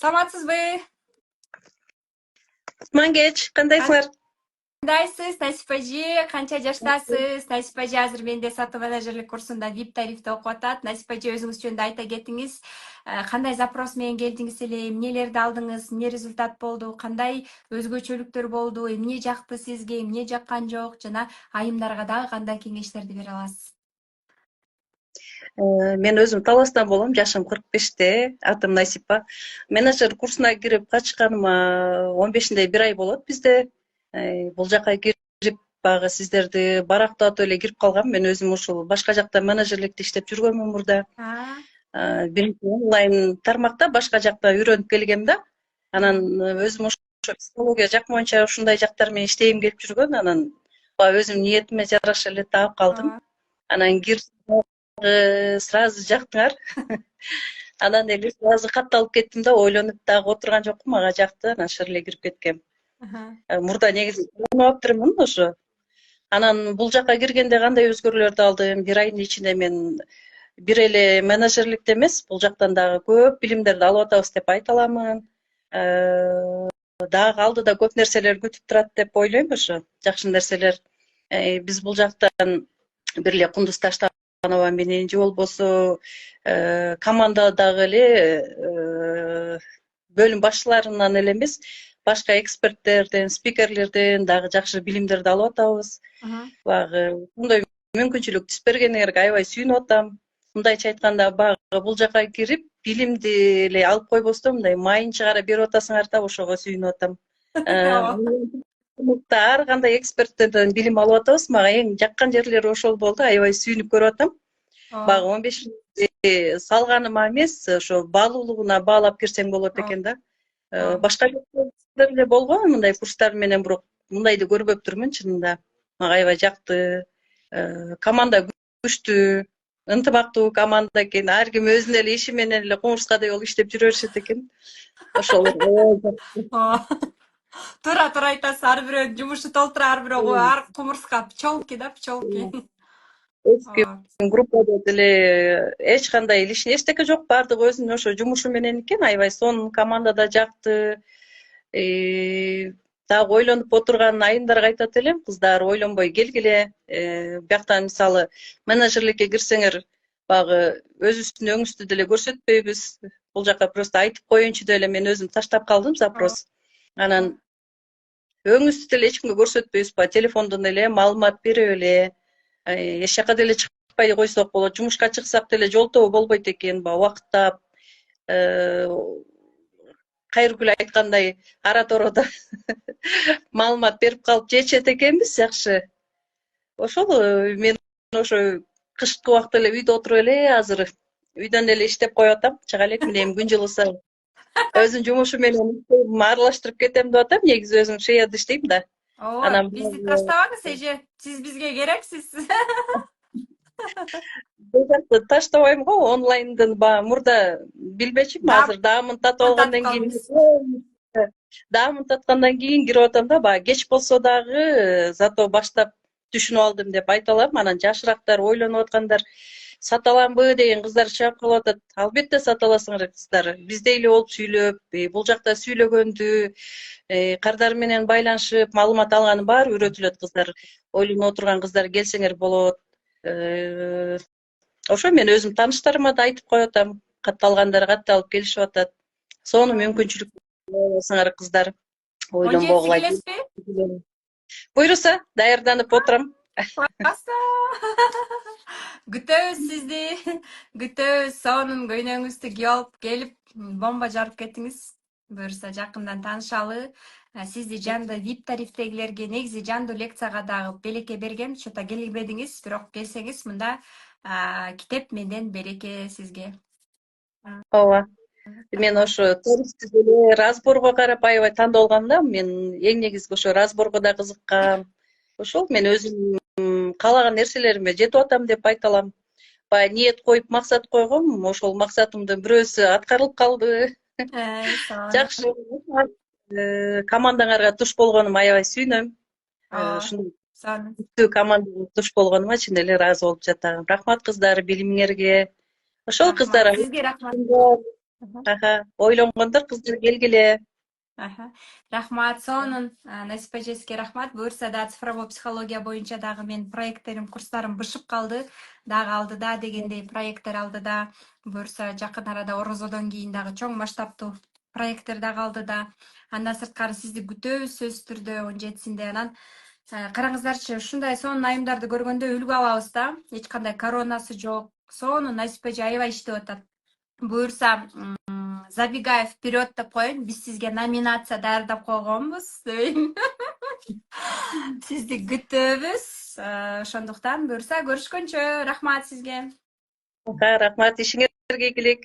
Саламатсызбы? Мангеч, кандайсыңар? Кандайсыз, Насип эже? Канча жаштасыз? Насип эже азыр менде сатуу менеджерлик курсунда VIP тарифте окуп атат. Насип эже өзүңүз жөнүндө айта кетиңиз. Кандай запрос менен келдиңиз эле? Эмнелерди алдыңыз? Эмне результат болду? Кандай өзгөчөлүктөр болду? Эмне жакты сизге? Эмне жаккан жок? Жана айымдарга дагы кандай кеңештерди бере аласыз? Мен өзүм Таластан болом, жашым 45те, атым Насипа. Менеджер курсуна кирип качканыма 15-ндей бир ай болот бизде. Бул жака кирип баягы сиздерди барактап эле кирип калгам. Мен өзүм ушул башка жакта менеджерликте иштеп жүргөнмүн мурда. Биринчи онлайн тармакта башка жакта үйрөнүп келгем да. Анан өзүм ошо психология жакын боюнча ушундай жактар менен иштегим келип жүргөн. Анан өзүм ниетиме жараша эле таап калдым. Анан сразу жактыңар. Анан эле сразу катталып кеттим да, ойлонуп дагы отурган жокмун, мага жакты, анан шыр эле кирип кеткем. Мурда негизи ойлонуптырмын ошо. Анан бул жака киргенде кандай өзгөрүүлөрдү алдым? Бир айдын ичинде мен бир эле менеджерликте эмес, бул жактан дагы көп билимдерди алып атабыз деп айта аламын. Дагы алдыда көп нерселер күтүп турат деп ойлойм ошо. Жакшы нерселер. Биз бул жактан бир эле Кундуз Таштанова менен же болбосо командадагы эле бөлүм башчыларынан эле эмес, башка эксперттерден, спикерлерден дагы жакшы билимдерди алып атабыз. Баягы мындай мүмкүнчүлүк түзүп бергениңерге аябай сүйүнүп атам. Мындайча айтканда, баягы бул жака кирип, билимди эле алып койбостон мындай майын чыгарып берип атасыңар да, ошого сүйүнүп атам. Ар кандай эксперттерден билим алып атабыз. Мага эң жаккан жерлери ошол болду. Аябай сүйүнүп көрүп атам. Баягы 15 салганыма эмес, ошо баалуулугуна баалап кирсең болот экен да. Башка жерлерде эле болгон мындай курстар менен, бирок мындайды көрбөптүрмүн чынында. Мага аябай жакты. Команда күчтүү, ынтымактуу команда экен. Ар ким өзүнүн эле иши менен эле кумурскадай болуп иштеп жүрө беришет экен. Ошол Туура айтасыз. Ар бирөөнүн жумушу толтура, ар бирөө ар кумурска, пчелки да, пчелки. Эски группада деле эч кандай лишний эчтеке жок, баардыгы өзүнүн ошо жумушу менен экен, аябай сонун, команда да жакты. Дагы ойлонуп отурган айымдарга айтат элем, кыздар ойлонбой келгиле. Бияктан мисалы менеджерликке кирсеңер, баягы өзүбүздүн өңүбүздү деле көрсөтпөйбүз. Бул жака просто айтып коеюнчу деле мен өзүм таштап калдым запрос. Анан өңүбүздү деле эч кимге көрсөтпөйбүз, баягы телефондон эле маалымат берип эле, эч жака деле чыкпай койсок болот. Жумушка чыксак деле жолтоо болбойт экен, баягы убакыттап, кайргүл айткандай ара тороодо маалымат берип калып жетишет экенбиз, жакшы. Ошол мен ошо кышкы убакта эле үйдө отуруп эле азыр үйдөн эле иштеп коюп атам. Чыга элек мына эми күн жылыса өзүнүн жумушу менен аралаштырып кетем деп атам. Негизи өзүм швеяда иштейм да. Анан бизди таштабаңыз эже. Сиз бизге керексиз. Бул жакты таштабайм го, онлайндын баягы мурда билбечүмүн, азыр даамын татып алгандан кийин кирип атам да, баягы кеч болсо дагы зато баштап түшүнүп алдым деп айта алам. Анан жашыраактар, ойлонуп аткандар, сата аламбы деген кыздар чыгып калып атат. Албетте сата аласыңар кыздар. Биздей эле болуп сүйлөп, бул жакта сүйлөгөндү, кардар менен байланышып, маалымат алганын баары үйрөтүлөт кыздар. Ойлонуп отурган кыздар келсеңер болот. Ошо мен өзүм тааныштарыма да айтып коюп атам. Катталгандар катталып келишип атат. Сону мүмкүнчүлүк алсаңар кыздар. Ойлонбогула. Буйруса, даярданып отурам. Күтөбүз сизди. Күтөбүз. Сонун көйнөгүңүздү кийип алып келип, бомба жарып кетиңиз. Буюрса жакындан таанышалы. Сизди жандуу VIP тарифтегилерге негизи жандуу лекцияга дагы белекке бергем, чота келбедиңиз, бирок келсеңиз мында китеп менен береке сизге. Ооба. Мен ошо тарифти деле разборго карап аябай тандалгам да. Мен эң негизги ошо разборго да кызыккам. Ошол мен өзүм каалаган нерселериме жетип атам деп айта алам. Баягы ниет коюп максат койгом, ошол максатымдын бирөөсү аткарылып калды. Жакшы. Командаңарга туш болгонума аябай сүйүнөм. Ушундай командага туш болгонума чын эле ыраазы болуп жатам. Рахмат кыздар, билимиңерге. Ошол кыздар. Сизге рахмат. Ойлонгондор кыздар келгиле. Аха. Рахмат. Сонун Насипа эжесине рахмат. Буюрса да цифровой психология боюнча дагы мен проекттерим, курстарым бышып калды. Дагы алдыда дегендей проекттер алдыда. Буюрса жакын арада орозодон кийин дагы чоң масштабтуу проекттер дагы алдыда. Андан сырткары сизди күтөбүз сөзсүз түрдө 17-синде. Анан караңыздарчы, ушундай сонун айымдарды көргөндө үлгү алабыз да. Эч кандай коронасы жок. Сонун Насипа эже аябай иштеп атат. Буюрса забегая вперед деп коеюн, биз сизге номинация даярдап койгонбуз дейин. Сизди күтөбүз. Ошондуктан буюрса көрүшкөнчө рахмат сизге. Рахмат, ишиңерге ийгилик.